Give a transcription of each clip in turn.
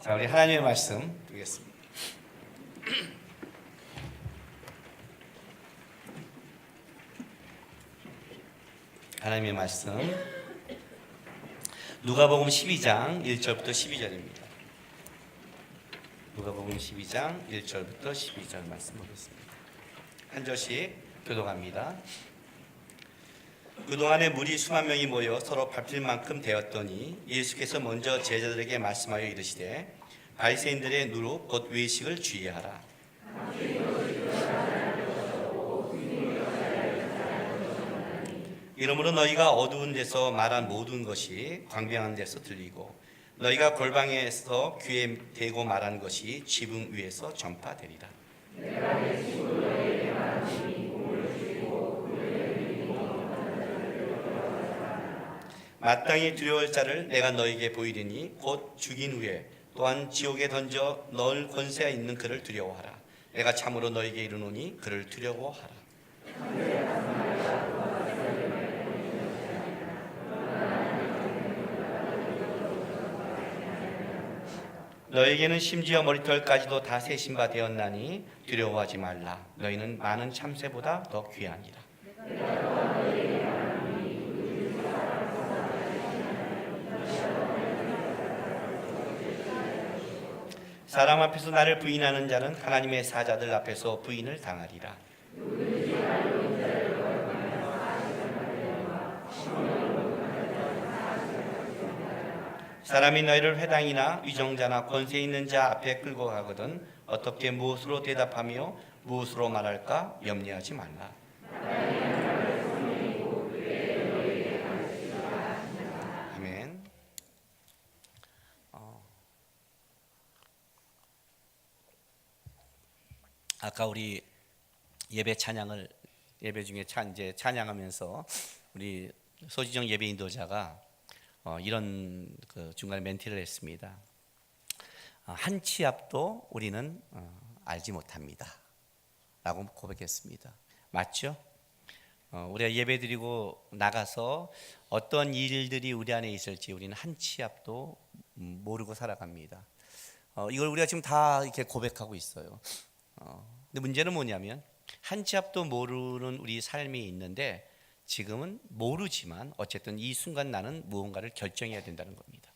자, 우리 하나님의 말씀 보겠습니다. 하나님의 말씀 누가복음 12장 1절부터 12절입니다. 누가복음 12장 1절부터 12절 말씀 보겠습니다. 한 절씩 교독합니다. 그동안에 무리 수만 명이 모여 서로 밟힐 만큼 되었더니 예수께서 먼저 제자들에게 말씀하여 이르시되 바리새인들의 누룩 곧 외식을 주의하라. 이러므로 너희가 어두운 데서 말한 모든 것이 광명한 데서 들리고 너희가 골방에서 귀에 대고 말한 것이 지붕 위에서 전파되리라. 마땅히 두려울 자를 내가 너희에게 보이리니 곧 죽인 후에 또한 지옥에 던져 넣을 권세가 있는 그를 두려워하라. 내가 참으로 너희에게 이르노니 그를 두려워하라. 너희에게는 심지어 머리털까지도 다 세신 바 되었나니 두려워하지 말라. 너희는 많은 참새보다 더 귀하니라. 사람 앞에서 나를 부인하는 자는 하나님의 사자들 앞에서 부인을 당하리라. 사람이 너희를 회당이나 위정자나 권세 있는 자 앞에 끌고 가거든 어떻게 무엇으로 대답하며 무엇으로 말할까 염려하지 말라. 아멘. 아까 우리 예배 중에 이제 찬양하면서 우리 소지정 예배 인도자가 이런 중간에 멘트를 했습니다. 한 치 앞도 우리는 알지 못합니다. 라고 고백했습니다. 맞죠? 우리가 예배 드리고 나가서 어떤 일들이 우리 안에 있을지 우리는 한 치 앞도 모르고 살아갑니다. 이걸 우리가 지금 다 이렇게 고백하고 있어요. 근데 문제는 뭐냐면 한 치 앞도 모르는 우리 삶이 있는데 지금은 모르지만 어쨌든 이 순간 나는 무언가를 결정해야 된다는 겁니다.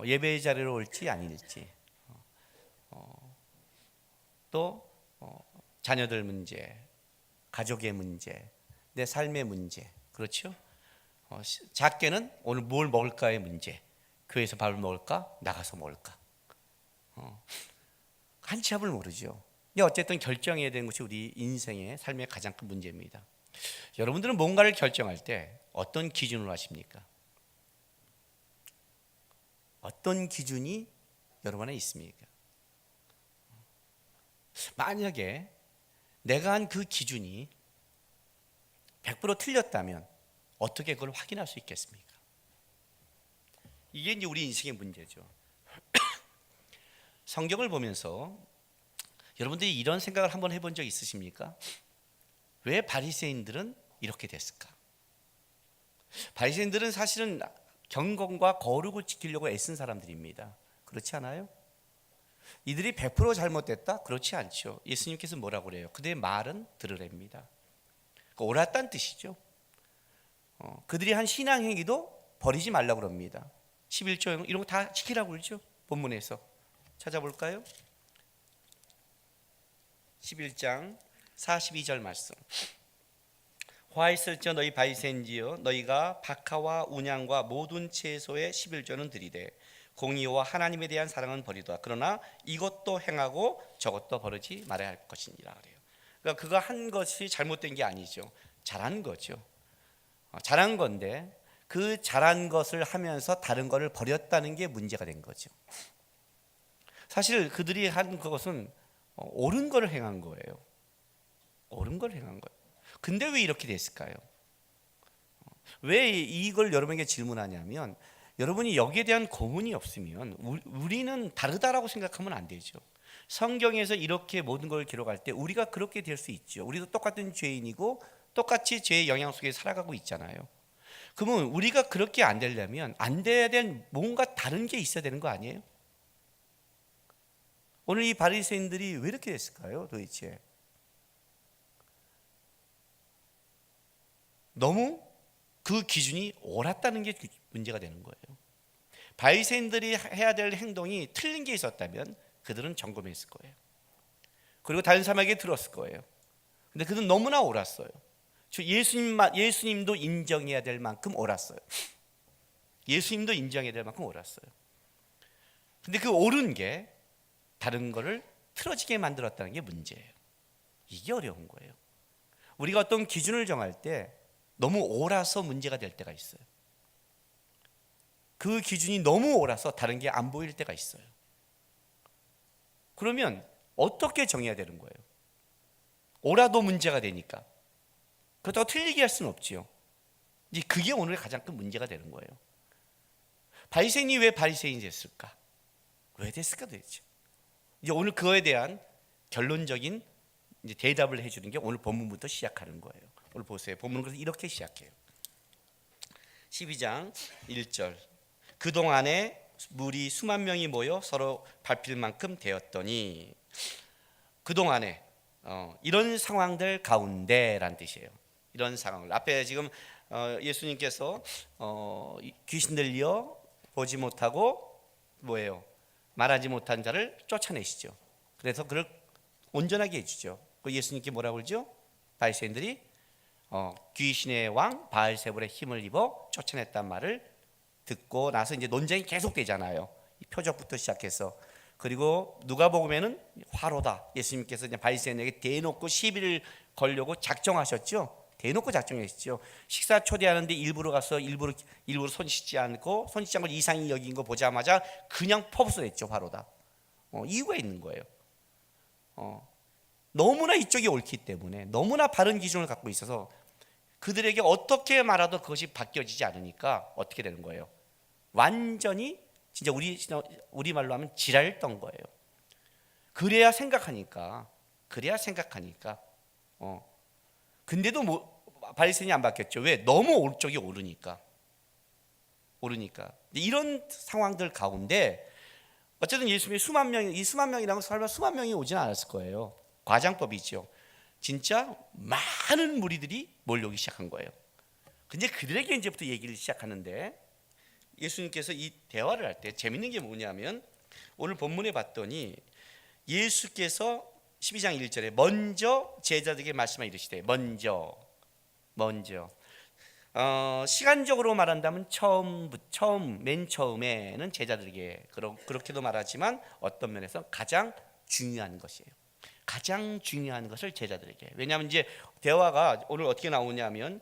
예배 자리로 올지 아닐지, 또 자녀들 문제, 가족의 문제, 내 삶의 문제, 그렇죠? 작게는 오늘 뭘 먹을까의 문제, 교회에서 밥을 먹을까, 나가서 먹을까. 한 치 앞을 모르죠. 근데 어쨌든 결정해야 되는 것이 우리 인생의 삶의 가장 큰 문제입니다. 여러분들은 뭔가를 결정할 때 어떤 기준으로 하십니까? 어떤 기준이 여러분 안에 있습니까? 만약에 내가 한 그 기준이 100% 틀렸다면 어떻게 그걸 확인할 수 있겠습니까? 이게 이제 우리 인생의 문제죠. 성경을 보면서 여러분들이 이런 생각을 한번 해본 적 있으십니까? 왜 바리새인들은 이렇게 됐을까? 바리새인들은 사실은 경건과 거룩을 지키려고 애쓴 사람들입니다. 그렇지 않아요? 이들이 100% 잘못됐다? 그렇지 않죠. 예수님께서 뭐라고 그래요? 그들의 말은 들으랍니다. 그러니까 옳았다는 뜻이죠. 그들이 한 신앙 행위도 버리지 말라고 그럽니다. 11조 이런 거 다 지키라고 그러죠. 본문에서 찾아볼까요? 11장 42절 말씀. 화 있을지어 너희 바리새인지여 너희가 박하와 운양과 모든 채소의 11조는 드리되 공의와 하나님에 대한 사랑은 버리도다. 그러나 이것도 행하고 저것도 버리지 말아야 할 것이니라 그래요. 그러니까 그거 한 것이 잘못된 게 아니죠. 잘한 거죠. 잘한 건데 그 잘한 것을 하면서 다른 것을 버렸다는 게 문제가 된 거죠. 사실 그들이 한 그것은 옳은 것을 행한 거예요. 옳은 걸 행한 거예요. 근데 왜 이렇게 됐을까요? 왜 이걸 여러분에게 질문하냐면 여러분이 여기에 대한 고문이 없으면 우리는 다르다라고 생각하면 안 되죠. 성경에서 이렇게 모든 걸 기록할 때 우리가 그렇게 될 수 있죠. 우리도 똑같은 죄인이고 똑같이 죄의 영향 속에 살아가고 있잖아요. 그러면 우리가 그렇게 안 되려면 안 돼야 될 뭔가 다른 게 있어야 되는 거 아니에요? 오늘 이 바리새인들이 왜 이렇게 됐을까요? 도대체 너무 그 기준이 옳았다는 게 문제가 되는 거예요. 바리새인들이 해야 될 행동이 틀린 게 있었다면 그들은 점검했을 거예요. 그리고 다른 사람에게 들었을 거예요. 근데 그들은 너무나 옳았어요. 예수님도 인정해야 될 만큼 옳았어요. 예수님도 인정해야 될 만큼 옳았어요. 근데 그 옳은 게 다른 거를 틀어지게 만들었다는 게 문제예요. 이게 어려운 거예요. 우리가 어떤 기준을 정할 때 너무 옳아서 문제가 될 때가 있어요. 그 기준이 너무 옳아서 다른 게 안 보일 때가 있어요. 그러면 어떻게 정해야 되는 거예요? 옳아도 문제가 되니까. 그렇다고 틀리게 할 수는 없지요. 이제 그게 오늘 가장 큰 문제가 되는 거예요. 바리새인이 왜 바리새인이 됐을까? 왜 됐을까 도대체? 이제 오늘 그거에 대한 결론적인 이제 대답을 해주는 게 오늘 본문부터 시작하는 거예요. 오늘 보세요. 본문은 그래서 이렇게 시작해요. 12장 1절. 그동안에 무리 수만 명이 모여 서로 밟힐 만큼 되었더니, 그동안에 이런 상황들 가운데란 뜻이에요. 이런 상황을 앞에 지금 예수님께서 귀신 들려 보지 못하고 뭐예요? 말하지 못한 자를 쫓아내시죠. 그래서 그를 온전하게 해주죠. 그 예수님께 뭐라고 그러죠? 바리새인들이 귀신의 왕 바알세불의 힘을 입어 쫓아냈단 말을 듣고 나서 이제 논쟁이 계속되잖아요. 표적부터 시작해서. 그리고 누가복음에는 화로다. 예수님께서 이제 바리새인에게 대놓고 시비를 걸려고 작정하셨죠. 대놓고 작정하셨죠. 식사 초대하는데 일부러 가서 일부러 손 씻지 않고, 손 씻지 않고 이상히 여긴 거 보자마자 그냥 퍼부어냈죠. 화로다. 이유가 있는 거예요. 너무나 이쪽이 옳기 때문에, 너무나 바른 기준을 갖고 있어서 그들에게 어떻게 말해도 그것이 바뀌어지지 않으니까 어떻게 되는 거예요? 완전히 진짜 우리 말로 하면 지랄 떤 거예요. 그래야 생각하니까. 근데도 바리새인이 안 바뀌었죠. 왜? 너무 오른쪽이 오르니까. 이런 상황들 가운데 어쨌든 예수님이 수만 명이라면 설마 수만 명이 오진 않았을 거예요. 과장법이죠. 진짜 많은 무리들이 몰려오기 시작한 거예요. 근데 그들에게 이제부터 얘기를 시작하는데, 예수님께서 이 대화를 할 때 재밌는 게 뭐냐면, 오늘 본문에 봤더니 예수께서 12장 1절에 먼저 제자들에게 말씀하 이르시되, 먼저 시간적으로 말한다면 맨 처음에는 제자들에게 그렇게도 말하지만 어떤 면에서 가장 중요한 것이에요. 가장 중요한 것을 제자들에게. 왜냐하면 이제 대화가 오늘 어떻게 나오냐면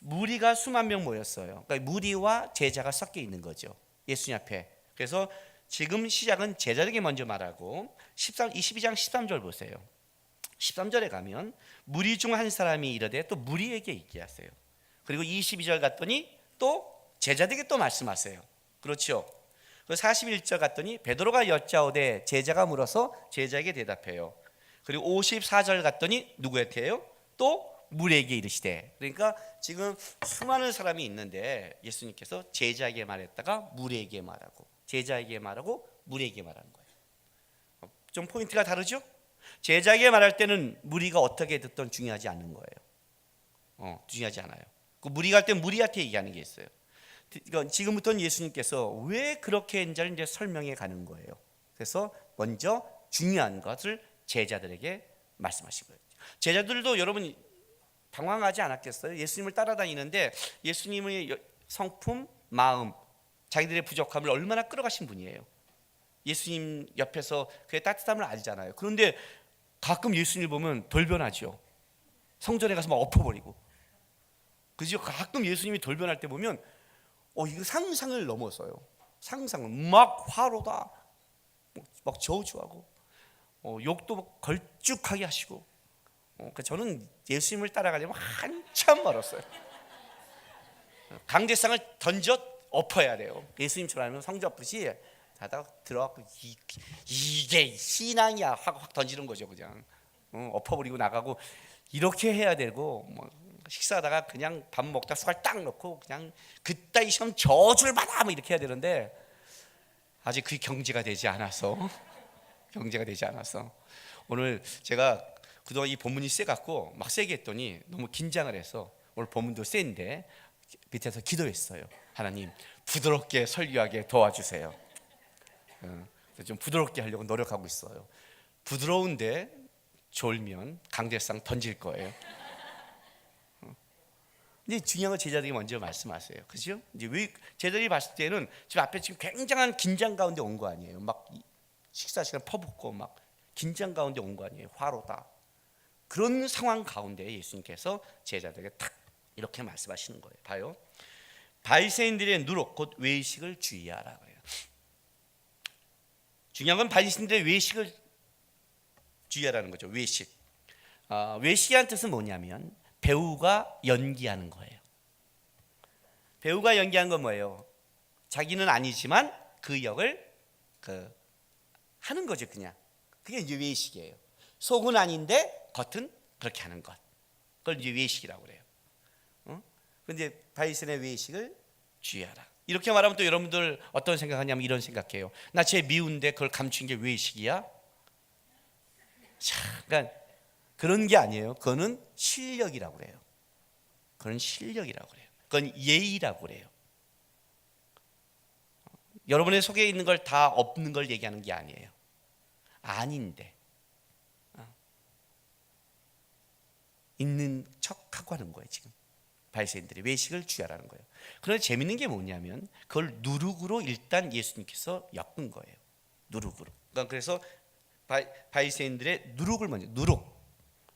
무리가 수만 명 모였어요. 그러니까 무리와 제자가 섞여 있는 거죠. 예수님 앞에. 그래서 지금 시작은 제자들에게 먼저 말하고 22장 13절 보세요. 13절에 가면 무리 중 한 사람이 이르되 또 무리에게 얘기하세요. 그리고 22절 갔더니 또 제자들에게 또 말씀하세요. 그렇죠. 41절 갔더니 베드로가 여짜오되 제자가 물어서 제자에게 대답해요. 그리고 54절 갔더니 누구한테요? 또 무리에게 이르시되. 그러니까 지금 수많은 사람이 있는데 예수님께서 제자에게 말했다가 무리에게 말하고, 제자에게 말하고 무리에게 말하는 거예요. 좀 포인트가 다르죠? 제자에게 말할 때는 무리가 어떻게 듣던 중요하지 않은 거예요. 중요하지 않아요. 그 무리가 할 때 무리한테 얘기하는 게 있어요. 지금부터는 예수님께서 왜 그렇게 했는지를 이제 설명해 가는 거예요. 그래서 먼저 중요한 것을 제자들에게 말씀하신 거예요. 제자들도 여러분 당황하지 않았겠어요? 예수님을 따라다니는데 예수님의 성품, 마음, 자기들의 부족함을 얼마나 끌어가신 분이에요. 예수님 옆에서 그의 따뜻함을 알잖아요. 그런데 가끔 예수님을 보면 돌변하죠. 성전에 가서 막 엎어버리고. 그죠? 가끔 예수님이 돌변할 때 보면 이거 상상을 넘어서요. 상상은 막 화로다, 막 저주하고, 욕도 막 걸쭉하게 하시고. 저는 예수님을 따라가려면 한참 멀었어요. 강대상을 던져 엎어야 돼요. 예수님처럼 성주 엎듯이 하다 들어가고 이게 신앙이야 하고 확 던지는 거죠. 그냥 엎어버리고 나가고 이렇게 해야 되고, 식사하다가 그냥 밥 먹다 숟갈 딱 넣고 그냥 그따위 시험 저주를 받아 이렇게 해야 되는데 아직 그 경지가 되지 않아서 경제가 되지 않아서. 오늘 제가 그동안 이 본문이 세갖고 막 세게 했더니 너무 긴장을 해서 오늘 본문도 센데 밑에서 기도했어요. 하나님 부드럽게 설교하게 도와주세요. 그래서 좀 부드럽게 하려고 노력하고 있어요. 부드러운데 졸면 강대상 던질 거예요. 근데 중요한 건 제자들이 먼저 말씀하세요. 그죠? 이제 왜 제자들이 봤을 때는 지금 앞에 지금 굉장한 긴장 가운데 온 거 아니에요. 막 식사 시간 퍼붓고 막 긴장 가운데 온 거 아니에요. 화로다. 그런 상황 가운데 예수님께서 제자들에게 탁 이렇게 말씀하시는 거예요. 봐요. 바리새인들의 누룩 곧 외식을 주의하라 그래요. 중요한 건 바리새인들의 외식을 주의하라는 거죠. 외식. 외식이라는 뜻은 뭐냐면 배우가 연기하는 거예요. 배우가 연기한 건 뭐예요? 자기는 아니지만 그 역을 하는 거죠. 그냥 그게 이제 외식이에요. 속은 아닌데 겉은 그렇게 하는 것. 그걸 이제 외식이라고 그래요. 그런데 바리새인의 외식을 주의하라. 이렇게 말하면 또 여러분들 어떤 생각하냐면 이런 생각해요. 나 쟤 미운데 그걸 감춘 게 외식이야? 그러니까 그런 게 아니에요. 그거는 실력이라고 그래요. 그건 실력이라고 그래요. 그건 예의라고 그래요. 여러분의 속에 있는 걸 다 없는 걸 얘기하는 게 아니에요. 아닌데 있는 척하고 하는 거예요. 지금 바리새인들이 외식을 주의하라는 거예요. 그런데 재밌는 게 뭐냐면 그걸 누룩으로 일단 예수님께서 엮은 거예요. 누룩으로. 그러니까 그래서 바리새인들의 누룩을 먼저 누룩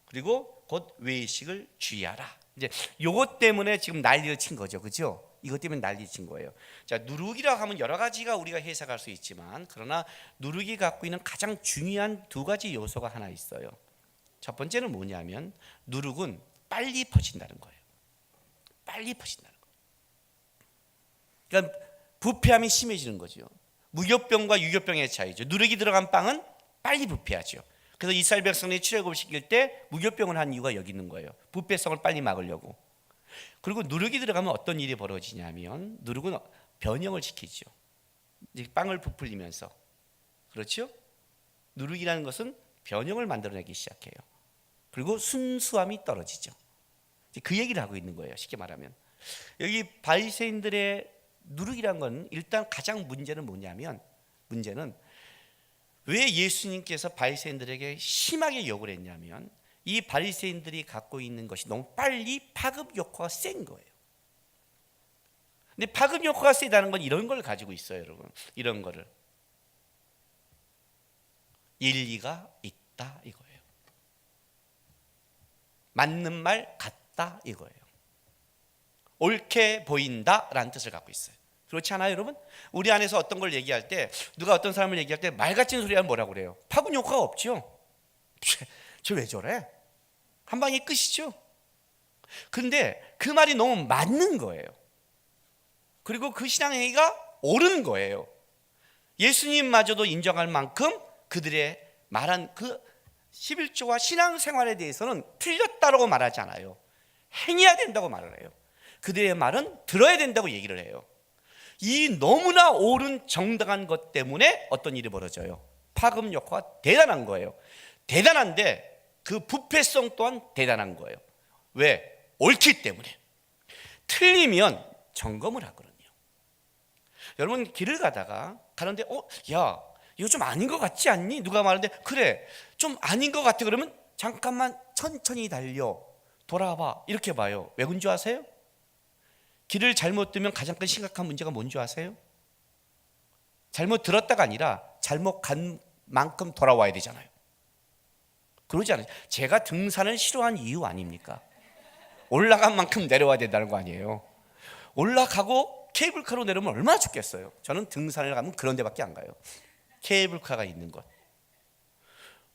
그리고 곧 외식을 주의하라. 이제 요것 때문에 지금 난리를 친 거죠, 그죠? 이것 때문에 난리 친 거예요. 자, 누룩이라고 하면 여러 가지가 우리가 해석할 수 있지만 그러나 누룩이 갖고 있는 가장 중요한 두 가지 요소가 하나 있어요. 첫 번째는 뭐냐면 누룩은 빨리 퍼진다는 거예요. 빨리 퍼진다는 거예요. 그러니까 부패함이 심해지는 거죠. 무교병과 유교병의 차이죠. 누룩이 들어간 빵은 빨리 부패하죠. 그래서 이스라엘 백성이 출애굽을 시킬 때 무교병을 한 이유가 여기 있는 거예요. 부패성을 빨리 막으려고. 그리고 누룩이 들어가면 어떤 일이 벌어지냐면 누룩은 변형을 시키죠. 빵을 부풀리면서. 그렇죠? 누룩이라는 것은 변형을 만들어내기 시작해요. 그리고 순수함이 떨어지죠. 그 얘기를 하고 있는 거예요. 쉽게 말하면 여기 바리새인들의 누룩이라는 건 일단 가장 문제는 뭐냐면 문제는 왜 예수님께서 바리새인들에게 심하게 욕을 했냐면 이 바리새인들이 갖고 있는 것이 너무 빨리 파급 효과가 센 거예요. 근데 파급 효과가 세다는 건 이런 걸 가지고 있어요, 여러분. 이런 거를 일리가 있다 이거예요. 맞는 말 같다 이거예요. 옳게 보인다라는 뜻을 갖고 있어요. 그렇지 않아요, 여러분? 우리 안에서 어떤 걸 얘기할 때 누가 어떤 사람을 얘기할 때 말 같은 소리 하면 뭐라고 그래요? 파급 효과가 없죠. 저 왜 저래? 한 방에 끝이죠. 근데 그 말이 너무 맞는 거예요. 그리고 그 신앙행위가 옳은 거예요. 예수님마저도 인정할 만큼 그들의 말한 그 11조와 신앙생활에 대해서는 틀렸다라고 말하지 않아요. 행해야 된다고 말을 해요. 그들의 말은 들어야 된다고 얘기를 해요. 이 너무나 옳은 정당한 것 때문에 어떤 일이 벌어져요? 파급 효과가 대단한 거예요. 대단한데 그 부패성 또한 대단한 거예요. 왜? 옳기 때문에. 틀리면 점검을 하거든요. 여러분 길을 가는데 야 이거 좀 아닌 것 같지 않니? 누가 말하는데 그래 좀 아닌 것 같아. 그러면 잠깐만 천천히 달려 돌아봐 이렇게 봐요. 왜 그런 줄 아세요? 길을 잘못 들면 가장 큰 심각한 문제가 뭔지 아세요? 잘못 들었다가 아니라 잘못 간 만큼 돌아와야 되잖아요. 그러지 않아요? 제가 등산을 싫어한 이유 아닙니까? 올라간 만큼 내려와야 된다는 거 아니에요? 올라가고 케이블카로 내려오면 얼마나 좋겠어요. 저는 등산을 가면 그런 데밖에 안 가요. 케이블카가 있는 것.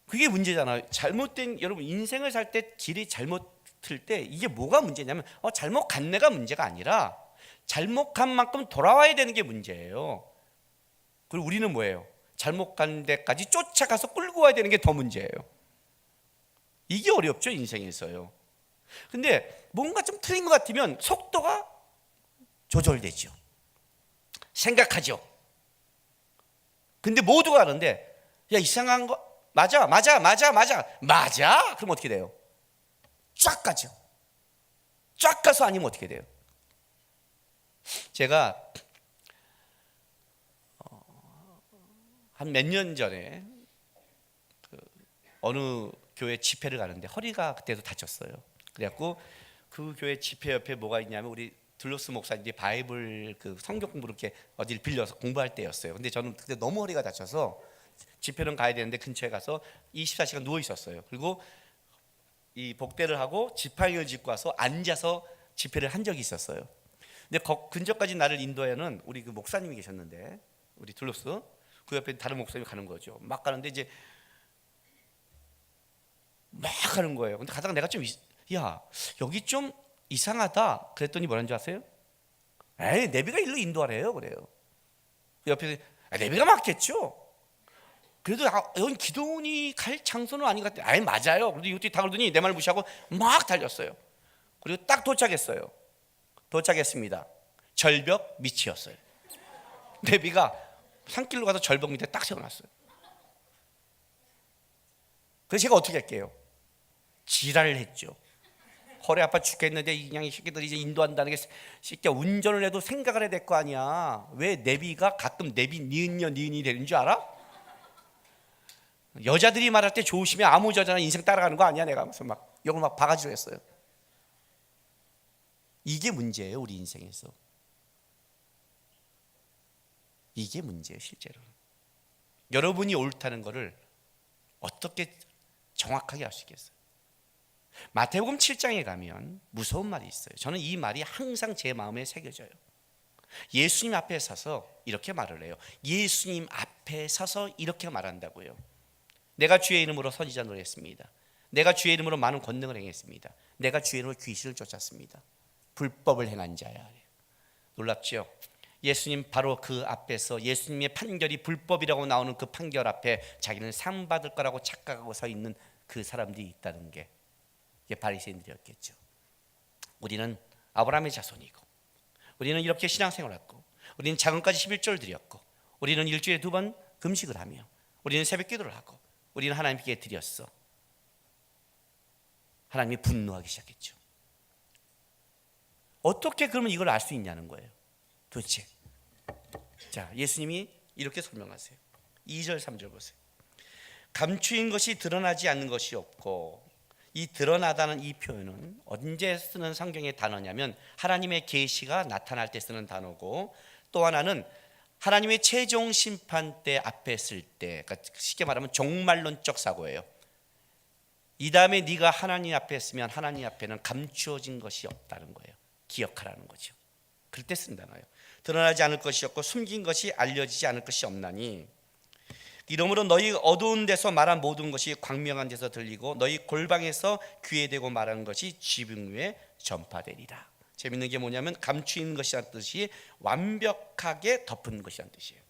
그게 문제잖아요. 잘못된 여러분 인생을 살 때 길이 잘못 틀 때 이게 뭐가 문제냐면 잘못 간 내가 문제가 아니라 잘못 간 만큼 돌아와야 되는 게 문제예요. 그리고 우리는 뭐예요? 잘못 간 데까지 쫓아가서 끌고 와야 되는 게 더 문제예요. 이게 어렵죠, 인생에서요. 근데 뭔가 좀 틀린 것 같으면 속도가 조절되죠. 생각하죠. 근데 모두가 아는데 야, 이상한 거 맞아. 그럼 어떻게 돼요? 쫙 가죠. 쫙 가서 아니면 어떻게 돼요? 제가 한 몇 년 전에 어느 교회 집회를 가는데 허리가 그때도 다쳤어요. 그래갖고 그 교회 집회 옆에 뭐가 있냐면 우리 들로스 목사님이 바이블 그 성경 공부를 이렇게 어디를 빌려서 공부할 때였어요. 근데 저는 그때 너무 허리가 다쳐서 집회는 가야 되는데 근처에 가서 24시간 누워 있었어요. 그리고 이 복대를 하고 지팡이를 짚고 와서 앉아서 집회를 한 적이 있었어요. 근데 근처까지 나를 인도하는 우리 그 목사님이 계셨는데, 우리 둘로스 그 옆에 다른 목사님이 가는 거죠. 막 가는데 이제 막 가는 거예요. 근데 가다가 내가 좀 야, 여기 좀 이상하다 그랬더니 뭐라는 줄 아세요? 에이, 내비가 일로 인도하래요. 그래요. 그 옆에 내비가 맞겠죠. 그래도 여기 기도원이 갈 장소는 아닌 것 같아. 아이, 맞아요. 그래도 이것도 다 그러더니 내 말 무시하고 막 달렸어요. 그리고 딱 도착했어요. 도착했습니다. 절벽 밑이었어요. 내비가 산길로 가서 절벽 밑에 딱 세워놨어요. 그래서 제가 어떻게 할게요? 지랄을 했죠. 허리 아파 죽겠는데 그냥 이 새끼들이 이제 인도한다는 게 새끼야, 운전을 해도 생각을 해야 될 거 아니야. 왜 내비가 가끔 내비 니은이 되는 줄 알아? 여자들이 말할 때 조심해. 아무 여자나 인생 따라가는 거 아니야. 내가 하면서 막 욕을 막 바가지로 했어요. 이게 문제예요, 우리 인생에서. 이게 문제예요, 실제로. 여러분이 옳다는 것을 어떻게 정확하게 알 수 있겠어요? 마태복음 7장에 가면 무서운 말이 있어요. 저는 이 말이 항상 제 마음에 새겨져요. 예수님 앞에 서서 이렇게 말을 해요. 예수님 앞에 서서 이렇게 말한다고요. 내가 주의 이름으로 선지자 노래했습니다. 내가 주의 이름으로 많은 권능을 행했습니다. 내가 주의 이름으로 귀신을 쫓았습니다. 불법을 행한 자야. 놀랍죠? 예수님 바로 그 앞에서 예수님의 판결이 불법이라고 나오는 그 판결 앞에 자기는 상 받을 거라고 착각하고 서 있는 그 사람들이 있다는 게 이게 바리새인들이었겠죠. 우리는 아브라함의 자손이고, 우리는 이렇게 신앙생활했고, 우리는 자금까지 11조를 드렸고, 우리는 일주일에 2번 금식을 하며, 우리는 새벽 기도를 하고, 우리는 하나님께 드렸어. 하나님이 분노하기 시작했죠. 어떻게 그러면 이걸 알 수 있냐는 거예요. 도대체. 자, 예수님이 이렇게 설명하세요. 2절 3절 보세요. 감추인 것이 드러나지 않는 것이 없고, 이 드러나다는 이 표현은 언제 쓰는 성경의 단어냐면 하나님의 계시가 나타날 때 쓰는 단어고, 또 하나는 하나님의 최종 심판 때 앞에 쓸 때, 그러니까 쉽게 말하면 종말론적 사고예요. 이 다음에 네가 하나님 앞에 쓰면 하나님 앞에는 감추어진 것이 없다는 거예요. 기억하라는 거죠. 그럴 때 쓴 단어예요. 드러나지 않을 것이 없고 숨긴 것이 알려지지 않을 것이 없나니, 이러므로 너희 어두운 데서 말한 모든 것이 광명한 데서 들리고 너희 골방에서 귀에 대고 말한 것이 지붕 위에 전파되리라. 재밌는 게 뭐냐면 감추인 것이라는 뜻이 완벽하게 덮은 것이라는 뜻이에요.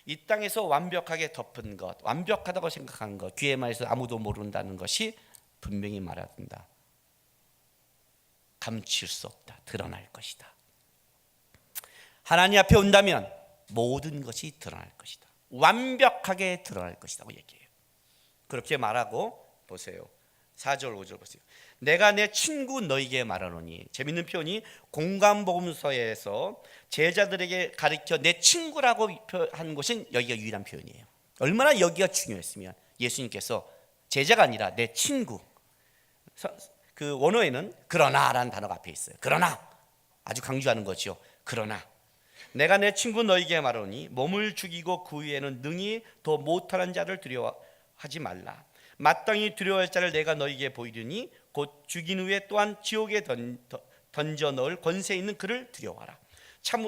이 땅에서 완벽하게 덮은 것, 완벽하다고 생각한 것, 귀에 말해서 아무도 모른다는 것이 분명히 말한다. 감출 수 없다. 드러날 것이다. 하나님 앞에 온다면 모든 것이 드러날 것이다. 완벽하게 드러날 것이라고 얘기해요. 그렇게 말하고 보세요. 4절 5절 보세요. 내가 내 친구 너희에게 말하노니, 재밌는 표현이 공관복음서에서 제자들에게 가르쳐 내 친구라고 한 것은 여기가 유일한 표현이에요. 얼마나 여기가 중요했으면 예수님께서 제자가 아니라 내 친구, 그 원어에는 그러나라는 단어가 앞에 있어요. 그러나, 아주 강조하는 거죠. 그러나 내가 내 친구 너희에게 말하노니 몸을 죽이고 그 위에는 능히 더 못하는 자를 두려워하지 말라. 마땅히 두려워할 자를 내가 너희에게 보이리니 곧 죽인 후에 또한 지옥에 던져 넣을 권세 있는 그를 두려워하라.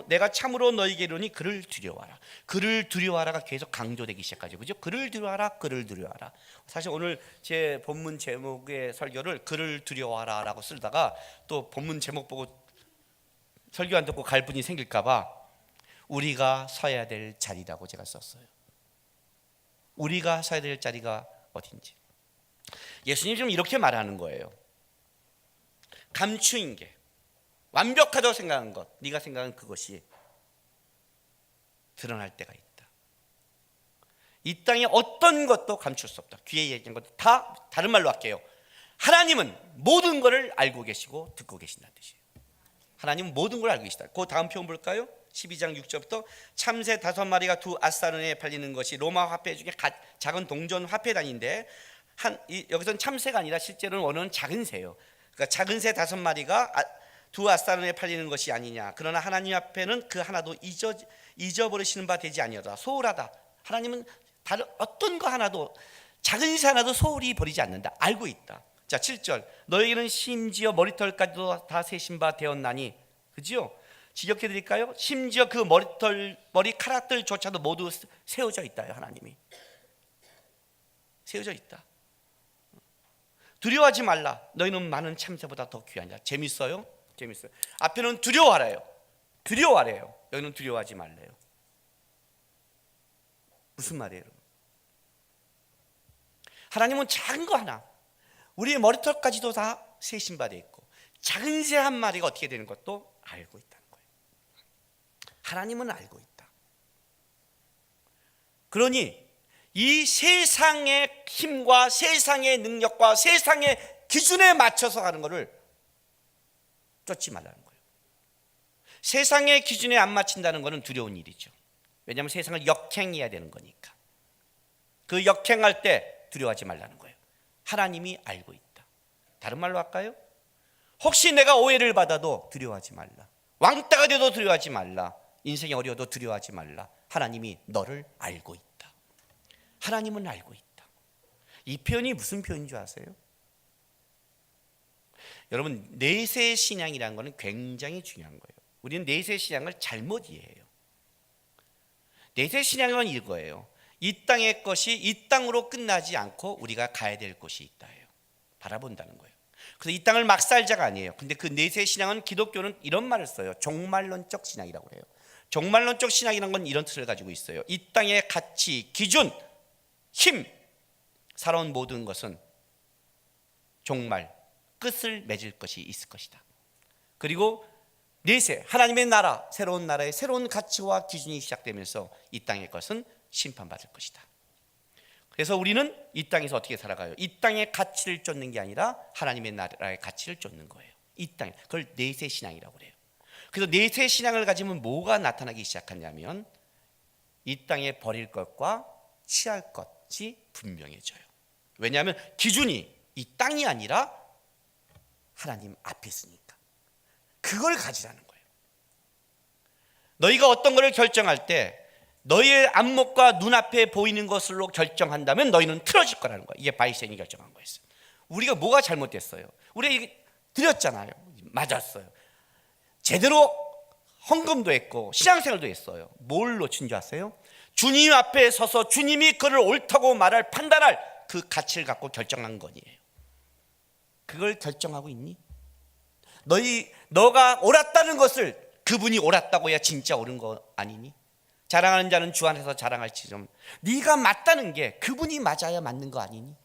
내가 참으로 너희에게 이르니 그를 두려워하라. 그를 두려워하라가 계속 강조되기 시작하죠. 그죠? 그를 두려워하라. 그를 두려워하라. 사실 오늘 제 본문 제목의 설교를 그를 두려워하라라고 쓰다가 또 본문 제목 보고 설교 안 듣고 갈 분이 생길까 봐 우리가 서야 될 자리라고 제가 썼어요. 우리가 서야 될 자리가 어딘지. 예수님이 좀 이렇게 말하는 거예요. 감추인 게, 완벽하다고 생각한 것, 네가 생각한 그것이 드러날 때가 있다. 이 땅에 어떤 것도 감출 수 없다. 귀에 얘기한 것도 다 다른 말로 할게요. 하나님은 모든 것을 알고 계시고 듣고 계신다는 뜻이에요. 하나님은 모든 걸 알고 계시다. 그 다음 표현 볼까요? 12장 6절부터 참새 5마리가 두 아사르네에 팔리는 것이 로마 화폐 중에 작은 동전 화폐 단위인데 여기서는 참새가 아니라 실제로는 원어는 작은 새예요. 그러니까 작은 새 5마리가 두 아사르네에 팔리는 것이 아니냐. 그러나 하나님 앞에는 그 하나도 잊어버리시는 바 되지 아니하다. 소홀하다. 하나님은 다른 어떤 거 하나도, 작은 새 하나도 소홀히 버리지 않는다. 알고 있다. 자, 7절. 너희는 심지어 머리털까지도 다 세신 바 되었나니, 그죠? 지적해 드릴까요? 심지어 그 머리카락들조차도 모두 세워져 있다요. 하나님이 세워져 있다. 두려워하지 말라. 너희는 많은 참새보다 더 귀하냐. 재밌어요? 재밌어요. 앞에는 두려워하래요. 두려워하래요. 여기는 두려워하지 말래요. 무슨 말이에요? 하나님은 작은 거 하나, 우리의 머리털까지도 다 세신 바 되어 있고, 작은 새 한 마리가 어떻게 되는 것도 알고 있다는 거예요. 하나님은 알고 있다. 그러니 이 세상의 힘과 세상의 능력과 세상의 기준에 맞춰서 가는 것을 쫓지 말라는 거예요. 세상의 기준에 안 맞춘다는 것은 두려운 일이죠. 왜냐하면 세상을 역행해야 되는 거니까. 그 역행할 때 두려워하지 말라는 거예요. 하나님이 알고 있다. 다른 말로 할까요? 혹시 내가 오해를 받아도 두려워하지 말라. 왕따가 돼도 두려워하지 말라. 인생이 어려워도 두려워하지 말라. 하나님이 너를 알고 있다. 하나님은 알고 있다. 이 표현이 무슨 표현인 줄 아세요? 여러분, 내세 신앙이라는 것은 굉장히 중요한 거예요. 우리는 내세 신앙을 잘못 이해해요. 내세 신앙은 이거예요. 이 땅의 것이 이 땅으로 끝나지 않고 우리가 가야 될 곳이 있다예요. 바라본다는 거예요. 그래서 이 땅을 막 살자가 아니에요. 근데 그 내세 신앙은, 기독교는 이런 말을 써요. 종말론적 신앙이라고 해요. 종말론적 신앙이라는 건 이런 뜻을 가지고 있어요. 이 땅의 가치, 기준, 힘, 살아온 모든 것은 종말, 끝을 맺을 것이 있을 것이다. 그리고 내세, 하나님의 나라, 새로운 나라의 새로운 가치와 기준이 시작되면서 이 땅의 것은 심판받을 것이다. 그래서 우리는 이 땅에서 어떻게 살아가요? 이 땅의 가치를 쫓는 게 아니라 하나님의 나라의 가치를 쫓는 거예요. 이 땅에. 그걸 내세 신앙이라고 그래요. 그래서 내세 신앙을 가지면 뭐가 나타나기 시작하냐면 이 땅에 버릴 것과 취할 것이 분명해져요. 왜냐하면 기준이 이 땅이 아니라 하나님 앞에 있으니까. 그걸 가지라는 거예요. 너희가 어떤 것을 결정할 때 너희의 안목과 눈앞에 보이는 것으로 결정한다면 너희는 틀어질 거라는 거예요. 이게 바이센이 결정한 거였어요. 우리가 뭐가 잘못됐어요? 우리가 이게 드렸잖아요. 맞았어요. 제대로 헌금도 했고 신앙생활도 했어요. 뭘 놓친 줄 아세요? 주님 앞에 서서 주님이 그를 옳다고 말할, 판단할 그 가치를 갖고 결정한 거니에요. 그걸 결정하고 있니? 너가 옳았다는 것을, 그분이 옳았다고 해야 진짜 옳은 거 아니니? 자랑하는 자는 주 안에서 자랑할지좀. 네가 맞다는 게 그분이 맞아야 맞는 거 아니니?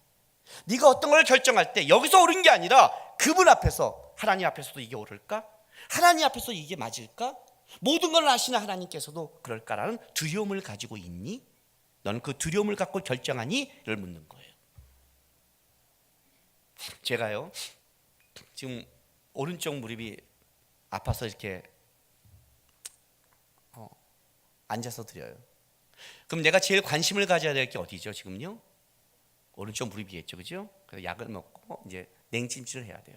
네가 어떤 걸 결정할 때 여기서 옳은 게 아니라 그분 앞에서, 하나님 앞에서도 이게 옳을까? 하나님 앞에서 이게 맞을까? 모든 걸 아시는 하나님께서도 그럴까라는 두려움을 가지고 있니? 너는 그 두려움을 갖고 결정하니? 를 묻는 거예요. 제가요, 지금 오른쪽 무릎이 아파서 이렇게 앉아서 드려요. 그럼 내가 제일 관심을 가져야 될 게 어디죠? 지금요? 오른쪽 무릎이겠죠, 그죠? 그래서 약을 먹고 이제 냉찜질을 해야 돼요.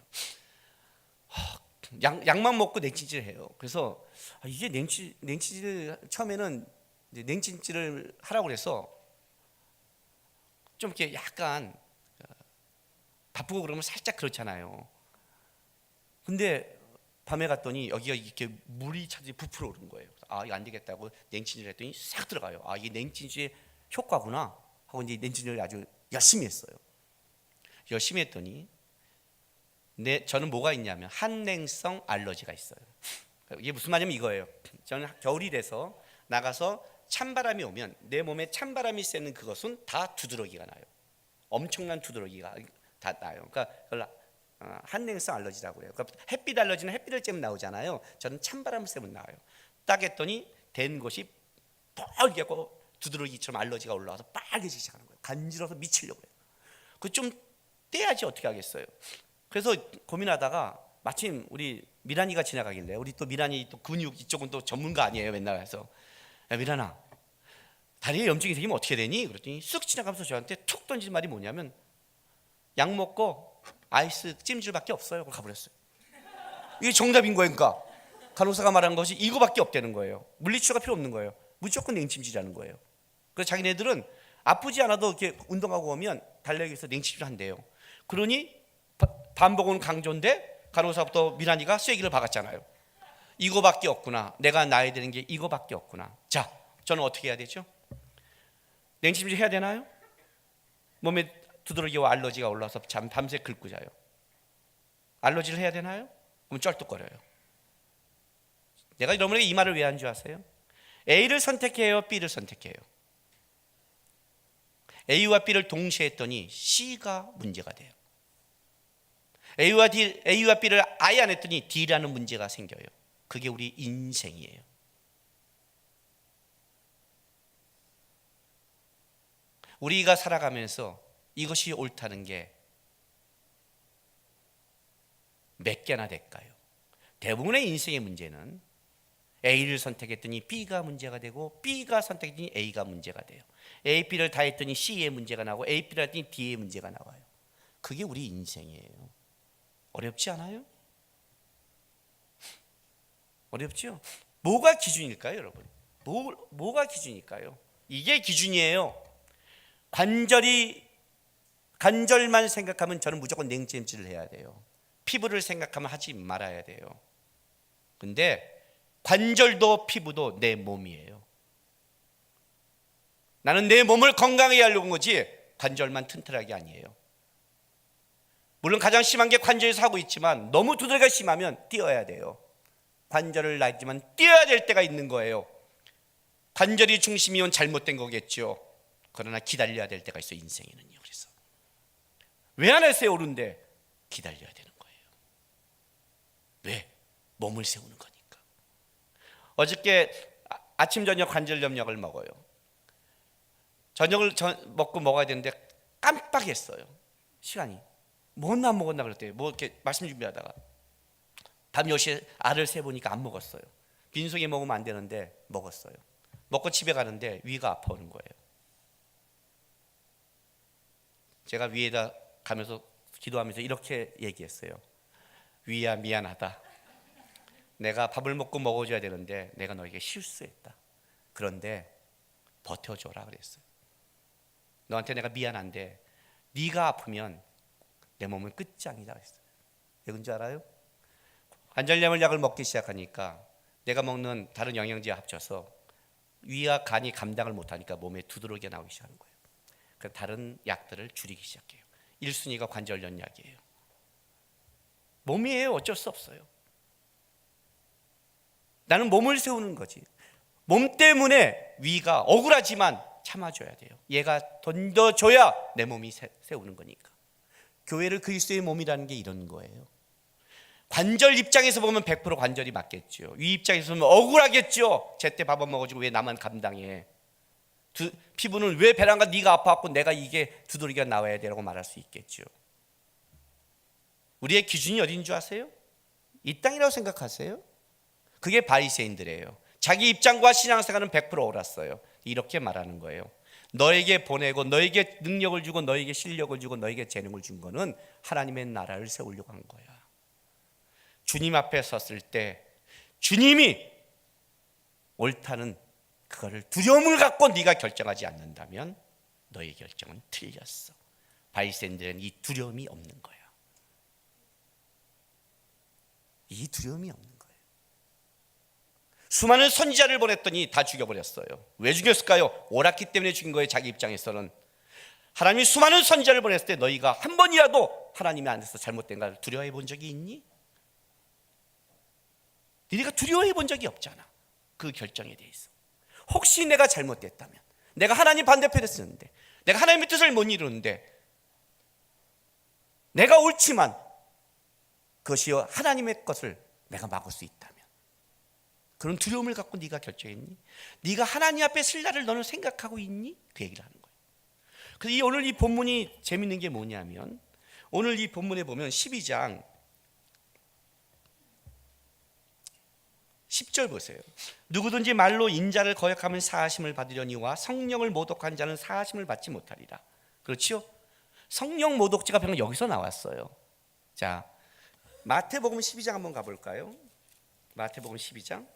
약만 먹고 냉찜질을 해요. 그래서 이게 냉찜질 처음에는 이제 냉찜질을 하라고 그래서 좀 이렇게 약간 바쁘고 그러면 살짝 그렇잖아요. 근데 밤에 갔더니 여기가 이렇게 물이 차지 부풀어 오른 거예요. 아, 이거 안 되겠다고 냉찜질을 했더니 싹 들어가요. 아, 이게 냉찜질의 효과구나 하고 이제 냉찜질을 아주 열심히 했어요. 열심히 했더니 저는 뭐가 있냐면 한냉성 알러지가 있어요. 이게 무슨 말이냐면 이거예요. 저는 겨울이 돼서 나가서 찬바람이 오면 내 몸에 찬바람이 쐬는 그것은 다 두드러기가 나요. 엄청난 두드러기가 다 나요. 그러니까 그걸 한냉성 알러지라고 해요. 그러니까 햇빛 알러지는 햇빛을 쬐면 나오잖아요. 저는 찬바람을 쐬면 나와요. 딱 했더니 된 곳이 뻘개고 두드러기처럼 알러지가 올라와서 빨개지기 시작하는 거예요. 간지러서 미치려고 해요. 그 좀 떼야지 어떻게 하겠어요. 그래서 고민하다가 마침 우리 미란이가 지나가길래, 우리 또 미란이 또 근육 이쪽은 또 전문가 아니에요. 맨날 해서, 야 미란아, 다리에 염증이 생기면 어떻게 되니? 그랬더니 쓱 지나가면서 저한테 툭 던진 말이 뭐냐면, 약 먹고 아이스 찜질밖에 없어요. 그걸 가버렸어요. 이게 정답인 거예요. 그러니까 간호사가 말한 것이 이거밖에 없다는 거예요. 물리치료가 필요 없는 거예요. 무조건 냉찜질하는 거예요. 그래서 자기네들은 아프지 않아도 이렇게 운동하고 오면 달력에서 냉찜질 한대요. 그러니 반복은 강조인데 간호사부터 미란이가 쐐기를 박았잖아요. 이거밖에 없구나. 내가 나야 되는 게 이거밖에 없구나. 자, 저는 어떻게 해야 되죠? 냉찜질 해야 되나요? 몸에 두드러기와 알러지가 올라와서 밤새 긁고 자요. 알러지를 해야 되나요? 그럼 쩔뚝거려요. 내가 여러분에게 이 말을 왜 한 줄 아세요? A를 선택해요, B를 선택해요? A와 B를 동시에 했더니 C가 문제가 돼요. A와 B를 아예 안 했더니 D라는 문제가 생겨요. 그게 우리 인생이에요. 우리가 살아가면서 이것이 옳다는 게 몇 개나 될까요? 대부분의 인생의 문제는 A를 선택했더니 B가 문제가 되고, B가 선택했더니 A가 문제가 돼요. A, B를 다 했더니 C의 문제가 나고, A, B를 했더니 D의 문제가 나와요. 그게 우리 인생이에요. 어렵지 않아요? 어렵죠? 뭐가 기준일까요, 여러분? 뭐가 기준일까요? 이게 기준이에요. 관절만 생각하면 저는 무조건 냉찜질을 해야 돼요. 피부를 생각하면 하지 말아야 돼요. 근데 관절도 피부도 내 몸이에요. 나는 내 몸을 건강하게 하려고 한 거지 관절만 튼튼하게 아니에요. 물론 가장 심한 게 관절에서 하고 있지만 너무 두드러기가 심하면 뛰어야 돼요. 관절을 놨지만 뛰어야 될 때가 있는 거예요. 관절이 중심이면 잘못된 거겠죠. 그러나 기다려야 될 때가 있어요, 인생에는요. 그래서 왜 안 했어요? 오른데 기다려야 되는 거예요. 왜? 몸을 세우는 거니까. 어저께 아침 저녁 관절염약을 먹어요. 저녁을 먹고 먹어야 되는데 깜빡했어요. 시간이 먹었나 안 먹었나 그랬대요. 뭐 이렇게 말씀 준비하다가 밤 10시에 알을 세보니까 안 먹었어요. 빈속에 먹으면 안 되는데 먹었어요. 먹고 집에 가는데 위가 아파오는 거예요. 제가 위에다 가면서 기도하면서 이렇게 얘기했어요. 위야, 미안하다. 내가 밥을 먹고 먹어줘야 되는데 내가 너에게 실수했다. 그런데 버텨줘라 그랬어요. 너한테 내가 미안한데 네가 아프면 내 몸은 끝장이다 그랬어요. 왜 그런지 알아요? 관절염을 약을 먹기 시작하니까 내가 먹는 다른 영양제와 합쳐서 위와 간이 감당을 못하니까 몸에 두드러기가 나오기 시작하는 거예요. 그래서 다른 약들을 줄이기 시작해요. 1순위가 관절염 약이에요. 몸이에요. 어쩔 수 없어요. 나는 몸을 세우는 거지. 몸 때문에 위가 억울하지만 참아줘야 돼요. 얘가 던져줘야 내 몸이 세우는 거니까. 교회를 그리스도의 몸이라는 게 이런 거예요. 관절 입장에서 보면 100% 관절이 맞겠죠. 위 입장에서 보면 억울하겠죠. 제때 밥 안 먹어주고 왜 나만 감당해. 피부는 왜 배란가 네가 아파갖고 내가 이게 두드러기가 나와야 되라고 말할 수 있겠죠. 우리의 기준이 어딘 줄 아세요? 이 땅이라고 생각하세요? 그게 바리새인들이에요. 자기 입장과 신앙생활은 100% 옳았어요. 이렇게 말하는 거예요. 너에게 보내고 너에게 능력을 주고 너에게 실력을 주고 너에게 재능을 준 거는 하나님의 나라를 세우려고 한 거야. 주님 앞에 섰을 때 주님이 옳다는 그거를 두려움을 갖고 네가 결정하지 않는다면 너의 결정은 틀렸어. 바리새인들은 이 두려움이 없는 거야. 이 두려움이 없는 거예요. 수많은 선지자를 보냈더니 다 죽여버렸어요. 왜 죽였을까요? 옳았기 때문에 죽인 거예요. 자기 입장에서는. 하나님이 수많은 선지자를 보냈을 때 너희가 한 번이라도 하나님의 안에서 잘못된 걸 두려워해 본 적이 있니? 너희가 두려워해 본 적이 없잖아. 그 결정에 대해서. 혹시 내가 잘못됐다면, 내가 하나님 반대편에 쓰는데, 내가 하나님의 뜻을 못 이루는데, 내가 옳지만 그것이 하나님의 것을 내가 막을 수 있다면 그런 두려움을 갖고 네가 결정했니? 네가 하나님 앞에 설 날을 너는 생각하고 있니? 그 얘기를 하는 거예요. 그래서 오늘 이 본문이 재밌는 게 뭐냐면, 오늘 이 본문에 보면 12장 10절 보세요. 누구든지 말로 인자를 거역하면 사하심을 받으려니와 성령을 모독한 자는 사하심을 받지 못하리라. 그렇죠? 성령 모독죄가 방금 여기서 나왔어요. 자, 마태복음 12장 한번 가볼까요? 마태복음 12장.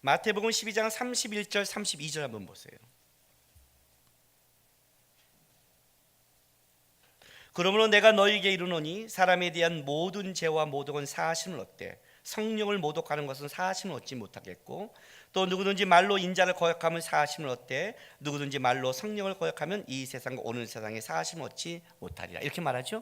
마태복음 12장 31절 32절 한번 보세요. 그러므로 내가 너희에게 이르노니 사람에 대한 모든 죄와 모독은 사하심을 얻되 성령을 모독하는 것은 사하심을 얻지 못하겠고, 또 누구든지 말로 인자를 거역하면 사하심을 얻되 누구든지 말로 성령을 거역하면 이 세상과 오는 세상에 사하심을 얻지 못하리라. 이렇게 말하죠.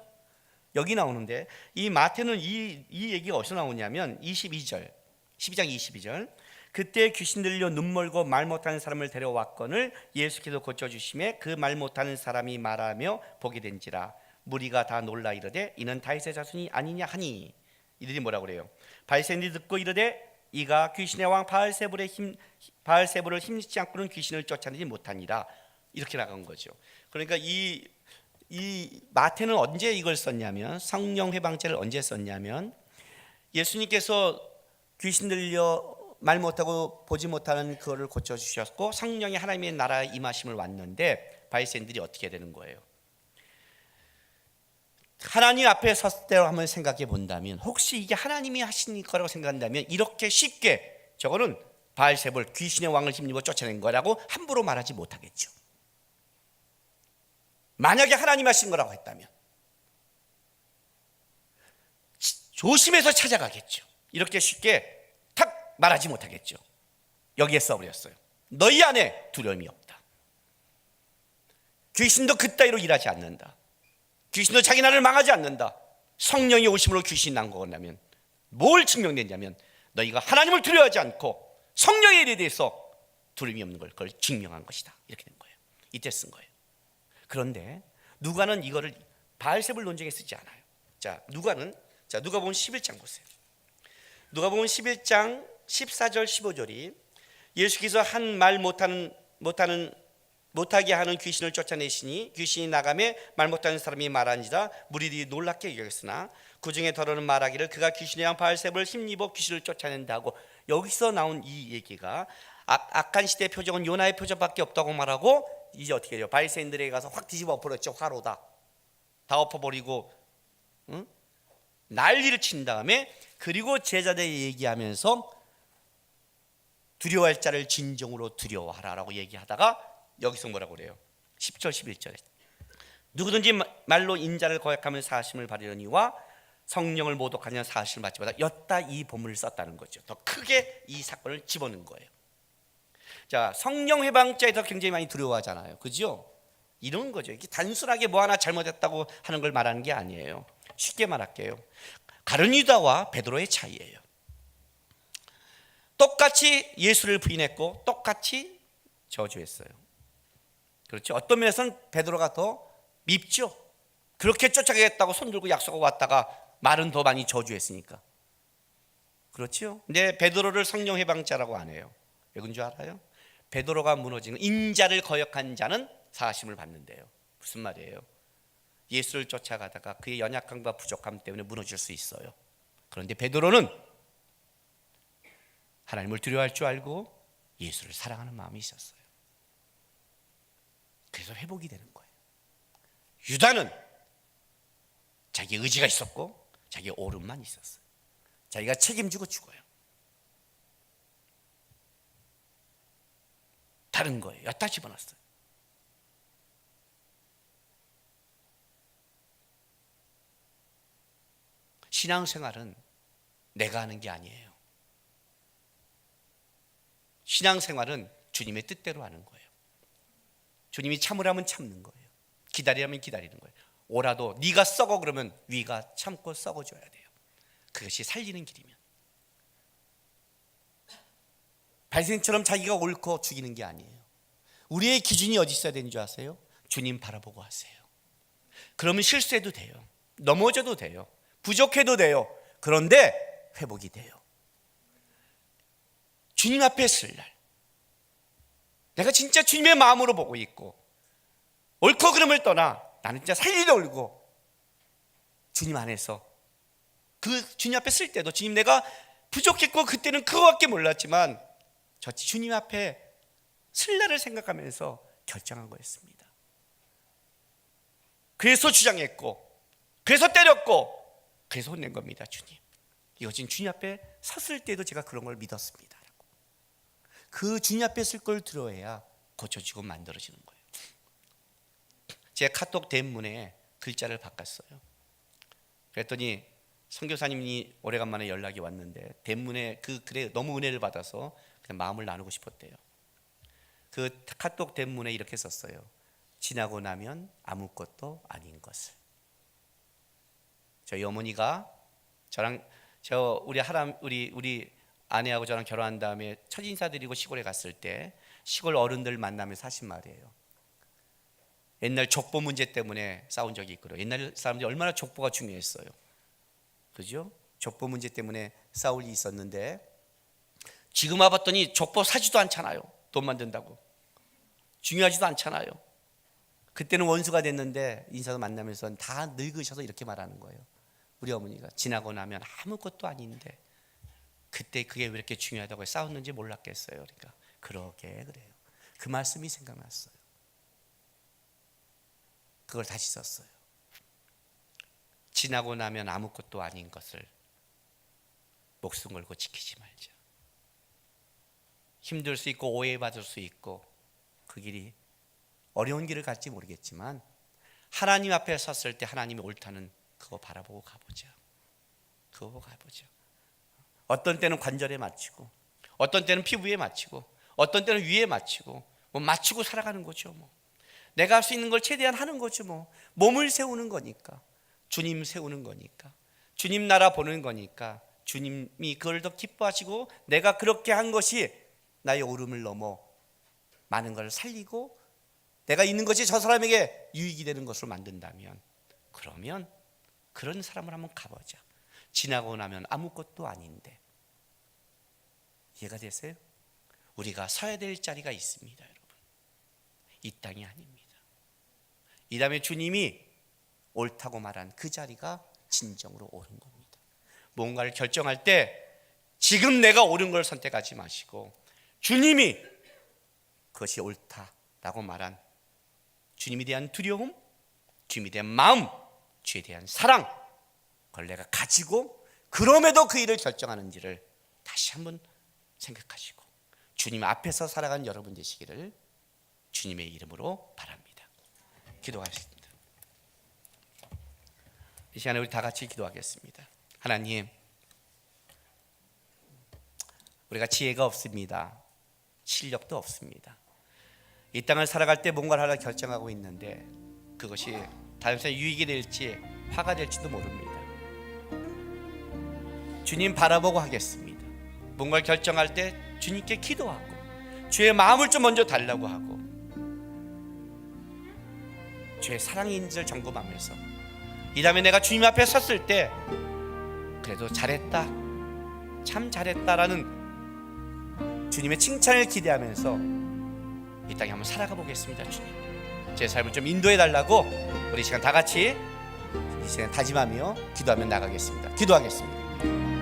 여기 나오는데 이 마태는 이 얘기가 어디서 나오냐면 22절 12장 22절 그때 귀신 들려 눈 멀고 말 못하는 사람을 데려왔거늘 예수께서 고쳐주심에 그 말 못하는 사람이 말하며 보게 된지라. 무리가 다 놀라 이르되 이는 다윗의 자손이 아니냐 하니, 이들이 뭐라고 그래요? 바리새인들이 듣고 이르되 이가 귀신의 왕 바알세불을 힘쓰지 않고는 귀신을 쫓아내지 못하니라. 이렇게 나간 거죠. 그러니까 이 마태는 언제 이걸 썼냐면, 성령 회방죄를 언제 썼냐면, 예수님께서 귀신 들려 말 못하고 보지 못하는 그거를 고쳐주셨고 성령이 하나님의 나라에 임하심을 왔는데 바리새인들이 어떻게 되는 거예요? 하나님 앞에 섰을 때로 한번 생각해 본다면, 혹시 이게 하나님이 하신 거라고 생각한다면 이렇게 쉽게 저거는 바알세불 귀신의 왕을 힘입어 쫓아낸 거라고 함부로 말하지 못하겠죠. 만약에 하나님 하신 거라고 했다면 조심해서 찾아가겠죠. 이렇게 쉽게 탁 말하지 못하겠죠. 여기에 써버렸어요. 너희 안에 두려움이 없다. 귀신도 그따위로 일하지 않는다. 귀신도 자기 나라를 망하지 않는다. 성령이 오심으로 귀신이 난 거라면 뭘 증명됐냐면 너희가 하나님을 두려워하지 않고 성령의 일에 대해서 두려움이 없는 걸 그걸 증명한 것이다. 이렇게 된 거예요. 이때 쓴 거예요. 그런데 누가는 이거를 바알세불 논쟁에 쓰지 않아요. 자, 누가복음 11장 보세요. 누가복음 11장 14절 15절이 예수께서 한 말 못하게 하는 귀신을 쫓아내시니 귀신이 나가매 말 못하는 사람이 말하니라. 무리들이 놀랍게 여겼으나 그 중에 더러는 말하기를 그가 귀신의 왕 바알세불을 힘입어 귀신을 쫓아낸다고. 여기서 나온 이 얘기가 악한 시대의 표적은 요나의 표적밖에 없다고 말하고, 이제 어떻게 해요? 바리새인들에게 가서 확 뒤집어 엎어렸죠. 화로다 다 엎어버리고 난리를 친 다음에, 그리고 제자들이 얘기하면서 두려워할 자를 진정으로 두려워하라라고 얘기하다가 여기서 뭐라고 그래요? 10절 11절에 누구든지 말로 인자를 거역하면 사하심을 받으려니와 성령을 모독하면 사하심을 받지 못하다. 였다 이 본문을 썼다는 거죠. 더 크게 이 사건을 집어넣은 거예요. 자, 성령 회방죄에서 굉장히 많이 두려워하잖아요. 그죠? 이런 거죠. 이게 단순하게 뭐 하나 잘못했다고 하는 걸 말하는 게 아니에요. 쉽게 말할게요. 가룟 유다와 베드로의 차이예요. 똑같이 예수를 부인했고 똑같이 저주했어요. 그렇죠? 어떤 면에서는 베드로가 더 밉죠. 그렇게 쫓아가겠다고 손들고 약속하고 왔다가 말은 더 많이 저주했으니까. 그렇죠? 근데 베드로를 성령 해방자라고 안 해요. 왜 그런 줄 알아요? 베드로가 무너지는, 인자를 거역한 자는 사하심을 받는데요. 무슨 말이에요? 예수를 쫓아가다가 그의 연약함과 부족함 때문에 무너질 수 있어요. 그런데 베드로는 하나님을 두려워할 줄 알고 예수를 사랑하는 마음이 있었어요. 그래서 회복이 되는 거예요. 유다는 자기 의지가 있었고 자기 오름만 있었어요. 자기가 책임지고 죽어요. 다른 거예요. 여기다 집어넣었어요. 신앙생활은 내가 하는 게 아니에요. 신앙생활은 주님의 뜻대로 하는 거예요. 주님이 참으라면 참는 거예요. 기다리라면 기다리는 거예요. 오라도 네가 썩어 그러면 위가 참고 썩어줘야 돼요. 그것이 살리는 길이면. 바리새인처럼 자기가 옳고 죽이는 게 아니에요. 우리의 기준이 어디 있어야 되는 줄 아세요? 주님 바라보고 하세요. 그러면 실수해도 돼요. 넘어져도 돼요. 부족해도 돼요. 그런데 회복이 돼요. 주님 앞에 설 날, 내가 진짜 주님의 마음으로 보고 있고 옳고 그름을 떠나 나는 진짜 살리려 울고 주님 안에서 그 주님 앞에 쓸 때도 주님 내가 부족했고 그때는 그거밖에 몰랐지만 저 주님 앞에 쓸 날을 생각하면서 결정한 거였습니다. 그래서 주장했고 그래서 때렸고 그래서 혼낸 겁니다. 주님, 이거 지금 주님 앞에 섰을 때도 제가 그런 걸 믿었습니다. 그 주님 앞에 쓸 걸 들어야 고쳐지고 만들어지는 거예요. 제가 카톡 대문에 글자를 바꿨어요. 그랬더니 선교사님이 오래간만에 연락이 왔는데 대문에 그 글에 너무 은혜를 받아서 그냥 마음을 나누고 싶었대요. 그 카톡 대문에 이렇게 썼어요. 지나고 나면 아무것도 아닌 것을. 저희 어머니가 우리 아내하고 저랑 결혼한 다음에 첫 인사드리고 시골에 갔을 때 시골 어른들 만나면서 하신 말이에요. 옛날 족보 문제 때문에 싸운 적이 있고요. 옛날 사람들이 얼마나 족보가 중요했어요. 그죠? 족보 문제 때문에 싸울 일이 있었는데 지금 와봤더니 족보 사지도 않잖아요. 돈만 든다고. 중요하지도 않잖아요. 그때는 원수가 됐는데 인사도 만나면서 다 늙으셔서 이렇게 말하는 거예요. 우리 어머니가 지나고 나면 아무것도 아닌데 그때 그게 왜 이렇게 중요하다고 싸웠는지 몰랐겠어요. 그러니까 그러게 그래요. 그 말씀이 생각났어요. 그걸 다시 썼어요. 지나고 나면 아무것도 아닌 것을 목숨 걸고 지키지 말자. 힘들 수 있고 오해받을 수 있고 그 길이 어려운 길을 갈지 모르겠지만 하나님 앞에 섰을 때 하나님이 옳다는 그거 바라보고 가보자. 그거 보고 가보자. 어떤 때는 관절에 맞추고 어떤 때는 피부에 맞추고 어떤 때는 위에 맞추고 뭐 맞추고 살아가는 거죠. 뭐 내가 할 수 있는 걸 최대한 하는 거죠. 뭐 몸을 세우는 거니까, 주님 세우는 거니까, 주님 나라 보는 거니까 주님이 그걸 더 기뻐하시고 내가 그렇게 한 것이 나의 오름을 넘어 많은 걸 살리고 내가 있는 것이 저 사람에게 유익이 되는 것으로 만든다면 그러면 그런 사람을 한번 가보자. 지나고 나면 아무것도 아닌데. 이해가 되세요? 우리가 서야 될 자리가 있습니다, 여러분. 이 땅이 아닙니다. 이 다음에 주님이 옳다고 말한 그 자리가 진정으로 옳은 겁니다. 뭔가를 결정할 때 지금 내가 옳은 걸 선택하지 마시고 주님이 그것이 옳다라고 말한 주님에 대한 두려움, 주님에 대한 마음, 주에 대한 사랑, 그걸 내가 가지고 그럼에도 그 일을 결정하는지를 다시 한번 생각하시고 주님 앞에서 살아가는 여러분 되시기를 주님의 이름으로 바랍니다. 기도하겠습니다. 이 시간에 우리 다 같이 기도하겠습니다. 하나님, 우리가 지혜가 없습니다. 실력도 없습니다. 이 땅을 살아갈 때 뭔가를 하려 결정하고 있는데 그것이 단순히 유익이 될지 화가 될지도 모릅니다. 주님 바라보고 하겠습니다. 뭔가를 결정할 때 주님께 기도하고 주의 마음을 좀 먼저 달라고 하고 주의 사랑인지를 점검하면서 이 다음에 내가 주님 앞에 섰을 때 그래도 잘했다, 참 잘했다라는 주님의 칭찬을 기대하면서 이 땅에 한번 살아가 보겠습니다. 주님, 제 삶을 좀 인도해 달라고 우리 시간 다 같이 이 시간 다짐하며 기도하며 나가겠습니다. 기도하겠습니다.